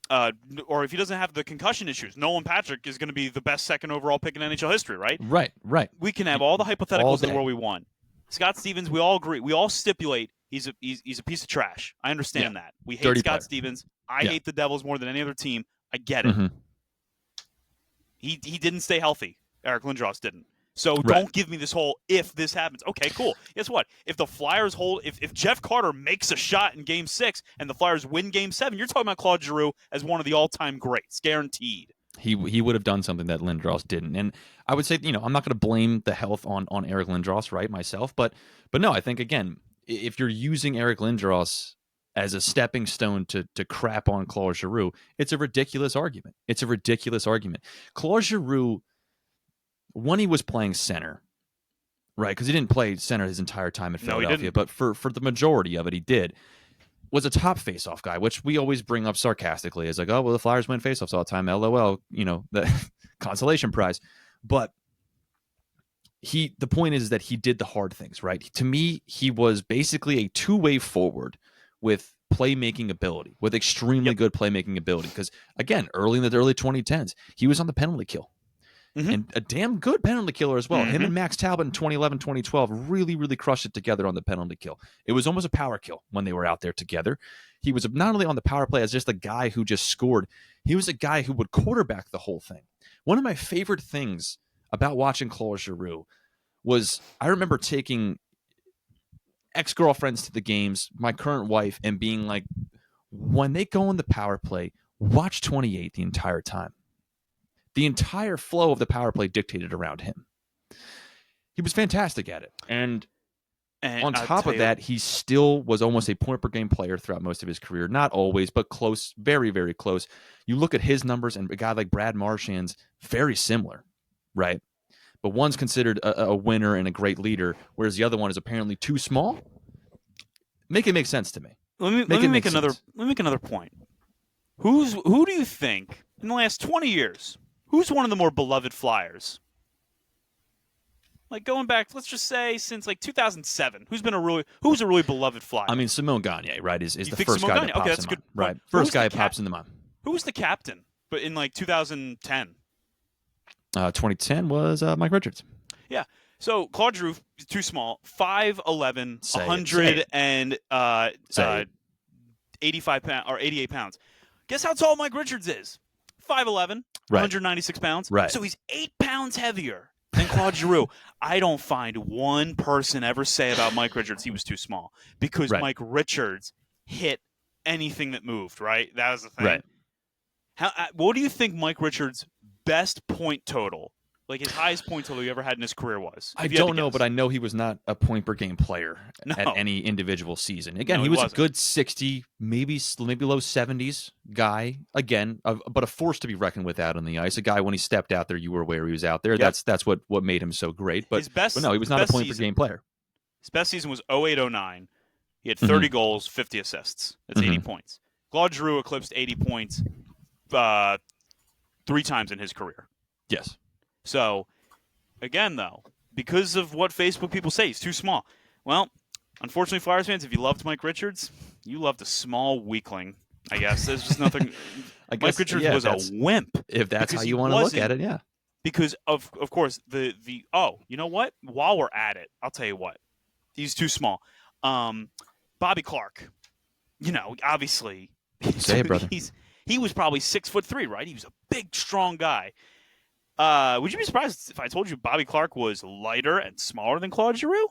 S1: if he doesn't have the concussion issues, Nolan Patrick is going to be the best second overall pick in NHL history, right?
S2: Right.
S1: We can have all the hypotheticals in the world we want. Scott Stevens, we all agree. We all stipulate he's a piece of trash. I understand that. We hate Scott Stevens. I hate the Devils more than any other team. I get it. Mm-hmm. He didn't stay healthy. Eric Lindros didn't. So don't give me this whole if this happens. Okay, cool. Guess what? If the Flyers if Jeff Carter makes a shot in Game 6 and the Flyers win Game 7, you're talking about Claude Giroux as one of the all-time greats, guaranteed.
S2: He would have done something that Lindros didn't. And I would say, I'm not going to blame the health on Eric Lindros, right, myself. But no, I think, again, if you're using Eric Lindros as a stepping stone to crap on Claude Giroux, it's a ridiculous argument. Claude Giroux, when he was playing center, right, because he didn't play center his entire time at Philadelphia, but for the majority of it, he did, was a top face-off guy, which we always bring up sarcastically as like, oh, well, the Flyers win face-offs all the time, LOL, the consolation prize. But the point is that he did the hard things, right? To me, he was basically a two-way forward with playmaking ability, with extremely good playmaking ability. Because, again, early 2010s, he was on the penalty kill. Mm-hmm. And a damn good penalty killer as well. Mm-hmm. Him and Max Talbot in 2011, 2012 really, really crushed it together on the penalty kill. It was almost a power kill when they were out there together. He was not only on the power play as just a guy who just scored, he was a guy who would quarterback the whole thing. One of my favorite things about watching Claude Giroux was I remember taking ex-girlfriends to the games, my current wife, and being like, when they go on the power play, watch 28 the entire time. The entire flow of the power play dictated around him. He was fantastic at it. And
S1: And
S2: on top of that, he still was almost a point per game player throughout most of his career. Not always, but close, very, very close. You look at his numbers, and a guy like Brad Marchand's very similar, right? But one's considered a winner and a great leader, whereas the other one is apparently too small. Make it make sense to me.
S1: Let me make another point. Who do you think in the last 20 years, who's one of the more beloved Flyers? Like going back, let's just say since like 2007, who's a really beloved Flyer?
S2: I mean, Simon Gagne, right, is the first guy that pops in mind. Right, first guy that pops into mind.
S1: Who was the captain? But in like 2010,
S2: 2010 was Mike Richards.
S1: Yeah. So Claude Giroux is too small, 5'11", 100 and 85 pounds or 88 pounds. Guess how tall Mike Richards is? 5'11", 196 pounds.
S2: Right.
S1: So he's 8 pounds heavier than Claude Giroux. I don't find one person ever say about Mike Richards he was too small, because Mike Richards hit anything that moved, right? That was the thing.
S2: Right.
S1: What do you think Mike Richards' best point total, like his highest point total he ever had in his career was?
S2: I don't know, but I know he was not a point per game player at any individual season. Again, he was a good 60, maybe low 70s guy. Again, but a force to be reckoned with out on the ice. A guy, when he stepped out there, you were aware he was out there. Yep. That's what made him so great. But no, he was not a point per game player.
S1: His best season was 08-09. He had 30 goals, 50 assists. That's 80 points. Claude Giroux eclipsed 80 points 3 times in his career.
S2: Yes.
S1: So, again, though, because of what Facebook people say, he's too small. Well, unfortunately, Flyers fans, if you loved Mike Richards, you loved a small weakling, I guess. There's just nothing. Mike Richards was a wimp.
S2: If that's how you want to look at it, yeah.
S1: Because, of course, you know what? While we're at it, I'll tell you what. He's too small. Bobby Clarke, obviously.
S2: Say it, brother.
S1: He was probably 6'3", right? He was a big, strong guy. Would you be surprised if I told you Bobby Clarke was lighter and smaller than Claude Giroux?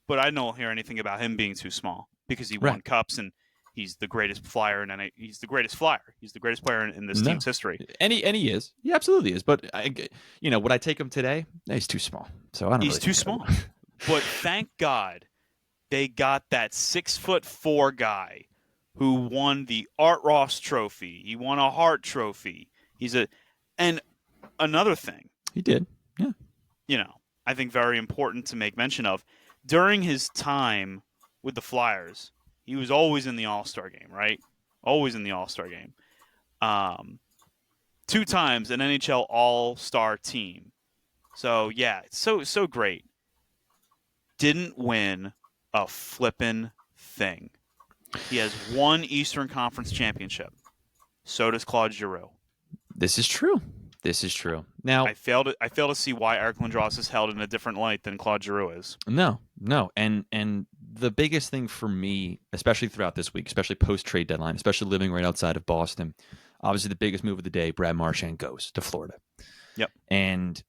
S1: But I don't hear anything about him being too small, because he won cups and he's the greatest Flyer, and he's the greatest Flyer. He's the greatest player in this team's history.
S2: And he is. He absolutely is. But would I take him today? He's too small. So I don't.
S1: He's too small. But thank God they got that 6'4" guy who won the Art Ross Trophy. He won a Hart Trophy. And another thing.
S2: He did, yeah.
S1: I think very important to make mention of. During his time with the Flyers, he was always in the All-Star game, right? Always in the All-Star game. 2 times an NHL All-Star team. So, yeah, so great. Didn't win a flippin' thing. He has 1 Eastern Conference championship. So does Claude Giroux.
S2: This is true. Now,
S1: I fail to see why Eric Lindros is held in a different light than Claude Giroux is.
S2: No. And the biggest thing for me, especially throughout this week, especially post-trade deadline, especially living right outside of Boston, obviously the biggest move of the day, Brad Marchand goes to Florida.
S1: Yep.
S2: And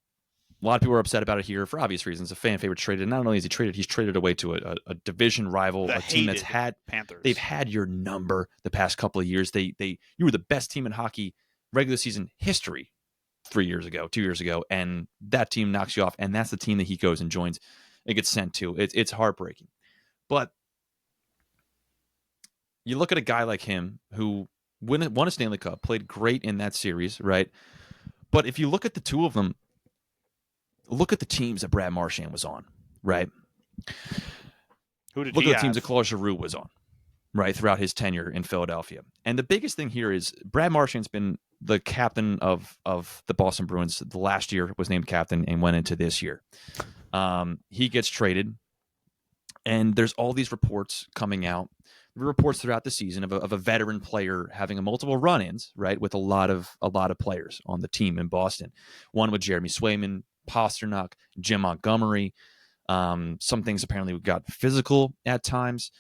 S2: a lot of people are upset about it here for obvious reasons. A fan favorite traded. Not only is he traded, he's traded away to a division rival, a team that's had
S1: Panthers.
S2: They've had your number the past couple of years. You were the best team in hockey regular season history 2 years ago, and that team knocks you off, and that's the team that he goes and joins and gets sent to. It's heartbreaking. But you look at a guy like him who won a Stanley Cup, played great in that series, right? But if you look at the two of them, look at the teams that Brad Marchand was on, right?
S1: Who did
S2: look
S1: he
S2: at the teams
S1: have?
S2: that Claude Giroux was on, right, throughout his tenure in Philadelphia. And the biggest thing here is Brad Marchand's been the captain of the Boston Bruins. The last year was named captain and went into this year. He gets traded, and there's all these reports coming out, reports throughout the season of a veteran player having a multiple run-ins, right, with a lot of players on the team in Boston. One with Jeremy Swayman, Pasternak, Jim Montgomery. Some things apparently got physical at times.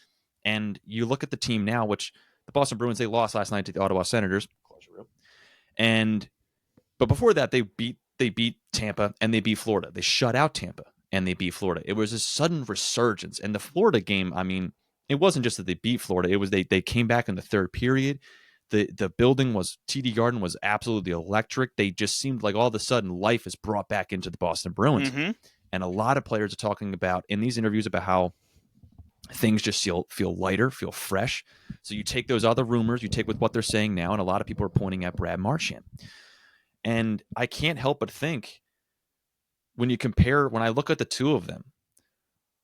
S2: And you look at the team now, which the Boston Bruins, they lost last night to the Ottawa Senators. But before that, they beat Tampa and they beat Florida. They shut out Tampa and they beat Florida. It was a sudden resurgence. And the Florida game, I mean, it wasn't just that they beat Florida. It was they came back in the third period. The building was, TD Garden was absolutely electric. They just seemed like all of a sudden life is brought back into the Boston Bruins.
S1: Mm-hmm.
S2: And a lot of players are talking about in these interviews about how things just feel lighter, feel fresh. So you take those other rumors, you take with what they're saying now, and a lot of people are pointing at Brad Marchand. And I can't help but think when I look at the two of them,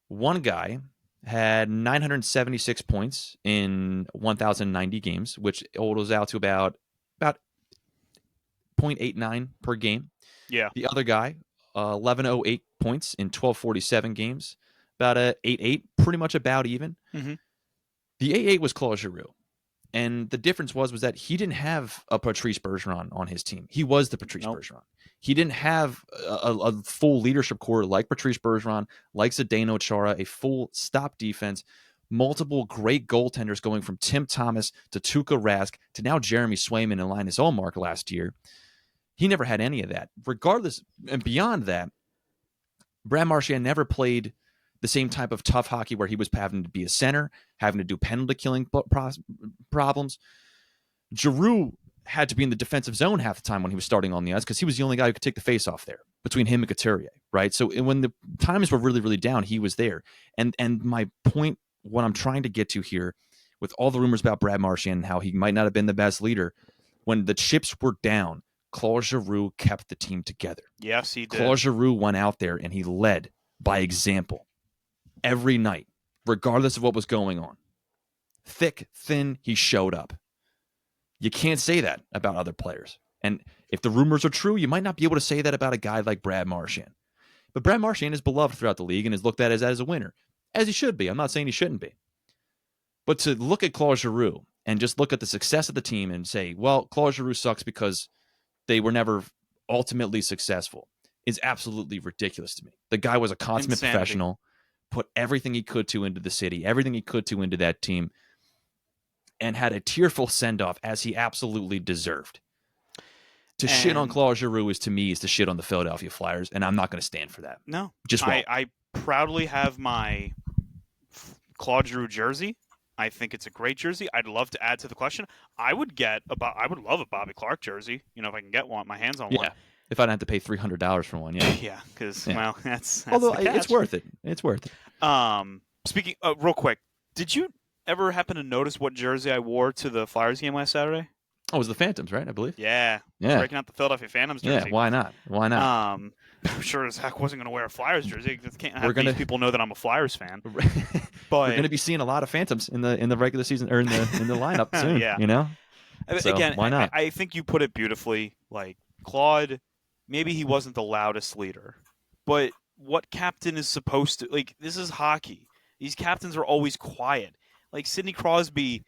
S2: one guy had 976 points in 1,090 games, which totals out to about 0.89 per game.
S1: Yeah.
S2: The other guy, 1,108 points in 1,247 games, about a 8.8, pretty much about even.
S1: Mm-hmm.
S2: The 8.8 was Claude Giroux. And the difference was that he didn't have a Patrice Bergeron on his team. He was the Patrice Bergeron. He didn't have a full leadership core like Patrice Bergeron, like Zdeno Chara, a full stop defense, multiple great goaltenders going from Tim Thomas to Tuukka Rask to now Jeremy Swayman and Linus Ullmark last year. He never had any of that. Regardless, and beyond that, Brad Marchand never played the same type of tough hockey where he was having to be a center, having to do penalty killing problems. Giroux had to be in the defensive zone half the time when he was starting on the ice because he was the only guy who could take the face off there between him and Couturier, right? So when the times were really, really down, he was there. And my point, what I'm trying to get to here, with all the rumors about Brad Marchand and how he might not have been the best leader, when the chips were down, Claude Giroux kept the team together.
S1: Yes, he did.
S2: Claude Giroux went out there and he led by example every night, regardless of what was going on. Thick, thin, he showed up. You can't say that about other players. And if the rumors are true, you might not be able to say that about a guy like Brad Marchand. But Brad Marchand is beloved throughout the league and is looked at as a winner, as he should be. I'm not saying he shouldn't be. But to look at Claude Giroux and just look at the success of the team and say, well, Claude Giroux sucks because they were never ultimately successful is absolutely ridiculous to me. The guy was a consummate professional, put everything he could to into the city, everything he could to into that team, and had a tearful send-off as he absolutely deserved. To shit on Claude Giroux is to shit on the Philadelphia Flyers, and I'm not going to stand for that.
S1: No.
S2: Just won't.
S1: I proudly have my Claude Giroux jersey. I think it's a great jersey. I'd love to add to the question. I would love a Bobby Clarke jersey, if I can get my hands on one.
S2: Yeah. If I don't have to pay $300 for one, yeah.
S1: Yeah, because, well, that's
S2: although
S1: the catch.
S2: It's worth it. It's worth it.
S1: Speaking, real quick, did you ever happen to notice what jersey I wore to the Flyers game last Saturday?
S2: Oh, it was the Phantoms, right? I believe.
S1: Yeah. Breaking out the Philadelphia Phantoms jersey.
S2: Yeah, why not?
S1: I'm sure as heck wasn't going to wear a Flyers jersey. Can't have these people know that I'm a Flyers fan. But
S2: we're going to be seeing a lot of Phantoms in the regular season or in the lineup soon.
S1: Yeah.
S2: So,
S1: again,
S2: why not?
S1: I think you put it beautifully. Like Claude, maybe he wasn't the loudest leader, but what captain is supposed to this is hockey. These captains are always quiet. Like Sidney Crosby,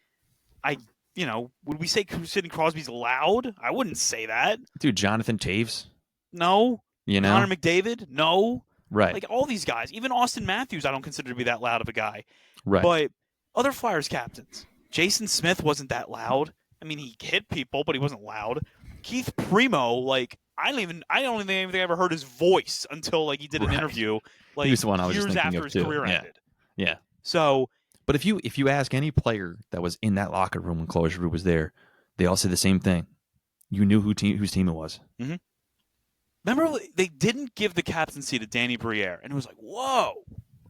S1: would we say Sidney Crosby's loud? I wouldn't say that.
S2: Dude, Jonathan Toews?
S1: No. Connor McDavid? No.
S2: Right.
S1: Like all these guys. Even Austin Matthews I don't consider to be that loud of a guy.
S2: Right.
S1: But other Flyers captains. Jason Smith wasn't that loud. I mean, he hit people, but he wasn't loud. Keith Primo, I don't even think I ever heard his voice until he did an interview
S2: he was the one I was
S1: years
S2: just thinking
S1: after
S2: of
S1: his
S2: too.
S1: career ended.
S2: Yeah.
S1: So,
S2: but if you ask any player that was in that locker room when Claude Giroux was there, they all said the same thing. You knew whose team it was.
S1: Mm-hmm. Remember, they didn't give the captaincy to Danny Briere, and it was like, whoa,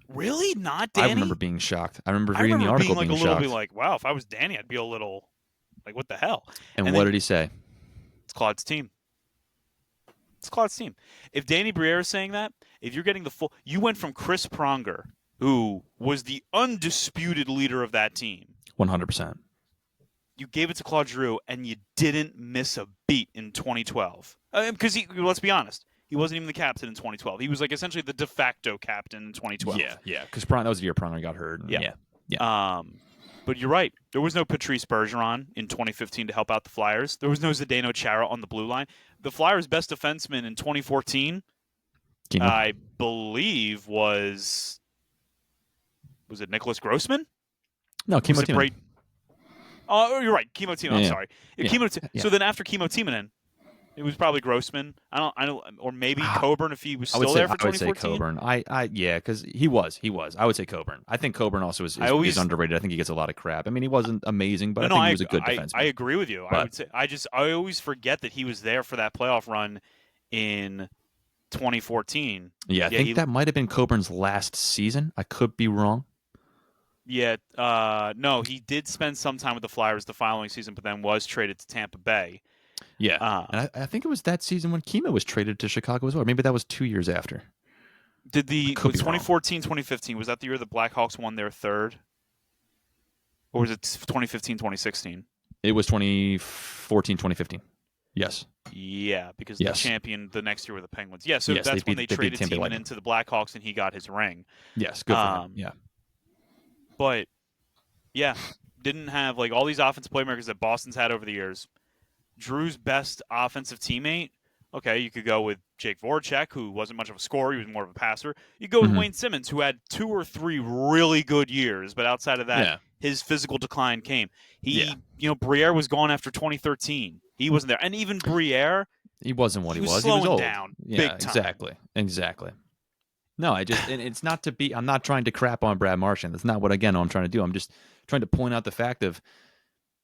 S1: really? Not Danny?
S2: I remember being shocked. I remember reading the article being shocked.
S1: A little bit wow, if I was Danny, I'd be a little what the hell?
S2: And what did he say?
S1: It's Claude's team. It's Claude's team. If Danny Briere is saying that, if you're getting you went from Chris Pronger, who was the undisputed leader of that team.
S2: 100%.
S1: You gave it to Claude Giroux, and you didn't miss a beat in 2012. Because let's be honest, he wasn't even the captain in 2012. He was essentially the de facto captain in 2012.
S2: Yeah. Because that was the year Pronger got hurt.
S1: Yeah. But you're right. There was no Patrice Bergeron in 2015 to help out the Flyers. There was no Zdeno Chara on the blue line. The Flyers' best defenseman in 2014, I believe, was it Nicholas Grossman?
S2: No, Kimmo Timonen.
S1: Oh, you're right. Kimmo Timonen. I'm sorry.
S2: Yeah.
S1: So then after Kimmo Timonen, it was probably Grossman. I don't, or maybe Coburn if he was still there for 2014.
S2: I would say Coburn. Yeah, because he was. I would say Coburn. I think Coburn also is underrated. I think he gets a lot of crap. I mean, he wasn't amazing, but I think he was a good defenseman.
S1: I agree with you. I would say I always forget that he was there for that playoff run in 2014.
S2: Yeah, I think that might have been Coburn's last season. I could be wrong.
S1: Yeah, no, he did spend some time with the Flyers the following season, but then was traded to Tampa Bay.
S2: Yeah, and I think it was that season when Kima was traded to Chicago as well. Maybe that was 2 years after.
S1: Was 2014, 2015, was that the year the Blackhawks won their third? Or was it 2015, 2016?
S2: It was 2014, 2015. Yes.
S1: Yeah, because the champion the next year were the Penguins. Yeah, so
S2: yes,
S1: that's when they traded Tiemann into the Blackhawks and he got his ring.
S2: Yes, good for him. Yeah.
S1: But, yeah, didn't have like all these offensive playmakers that Boston's had over the years. Drew's best offensive teammate, okay, you could go with Jake Voracek, who wasn't much of a scorer. He was more of a passer. You go with Wayne Simmons, who had 2 or 3 really good years, but outside of that, his physical decline came. Briere was gone after 2013. He wasn't there. And even Briere,
S2: he wasn't what he was.
S1: Slowing
S2: he was old.
S1: Down
S2: yeah,
S1: big time.
S2: Exactly. No, and it's not to be. I'm not trying to crap on Brad Marchand. That's not what I'm trying to do. I'm just trying to point out the fact of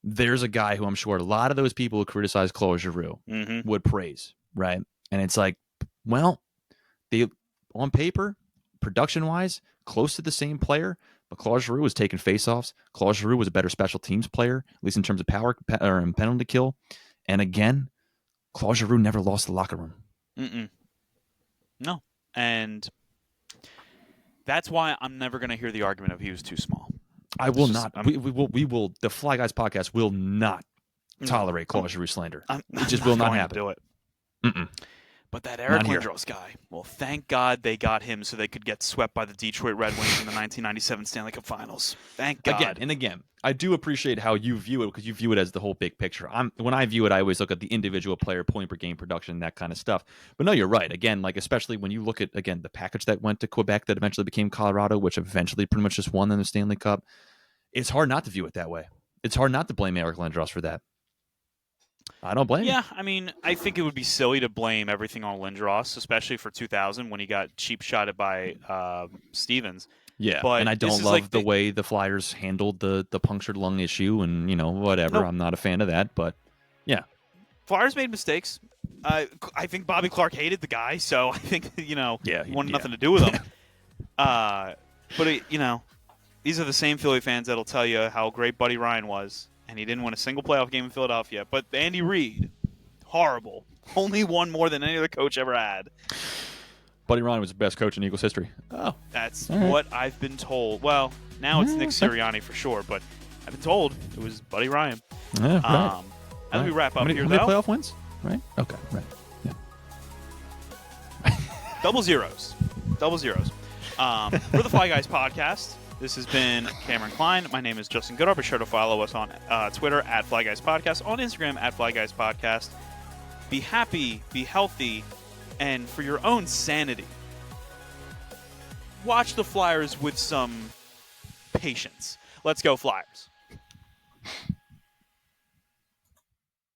S2: there's a guy who I'm sure a lot of those people who criticize Claude Giroux would praise, right? And it's like, well, they on paper, production wise, close to the same player. But Claude Giroux was taking faceoffs. Claude Giroux was a better special teams player, at least in terms of power or penalty kill. And again, Claude Giroux never lost the locker room.
S1: No. And that's why I'm never going to hear the argument of he was too small.
S2: I will not. We will. The Fly Guys podcast will not tolerate Claude Giroux slander. It just will not happen.
S1: Do it. But that Eric Lindros guy, well, thank God they got him so they could get swept by the Detroit Red Wings in the 1997 Stanley Cup Finals. Thank God.
S2: Again, I do appreciate how you view it because you view it as the whole big picture. When I view it, I always look at the individual player, point per game production, that kind of stuff. But no, you're right. Again, like especially when you look at the package that went to Quebec that eventually became Colorado, which eventually pretty much just won in the Stanley Cup. It's hard not to view it that way. It's hard not to blame Eric Lindros for that. I don't blame him.
S1: Yeah, I mean, I think it would be silly to blame everything on Lindros, especially for 2000 when he got cheap shotted by Stevens.
S2: Yeah,
S1: but
S2: and I don't love the way the Flyers handled the punctured lung issue and, whatever. Nope. I'm not a fan of that, but yeah.
S1: Flyers made mistakes. I think Bobby Clarke hated the guy, so I think, he wanted nothing to do with him. But, these are the same Philly fans that'll tell you how great Buddy Ryan was. And he didn't win a single playoff game in Philadelphia. But Andy Reid, horrible. Only won more than any other coach ever had.
S2: Buddy Ryan was the best coach in Eagles history.
S1: Oh. That's what I've been told. Well, now it's Nick Sirianni for sure, but I've been told it was Buddy Ryan.
S2: Yeah, right.
S1: As we wrap up
S2: how
S1: here,
S2: many playoff wins? Right? Okay, right. Yeah.
S1: Double zeros. For the Fly Guys podcast, this has been Cameron Klein. My name is Justin Goodall. Be sure to follow us on Twitter at Fly Guys Podcast, on Instagram at Fly Guys Podcast. Be happy, be healthy, and for your own sanity, watch the Flyers with some patience. Let's go, Flyers.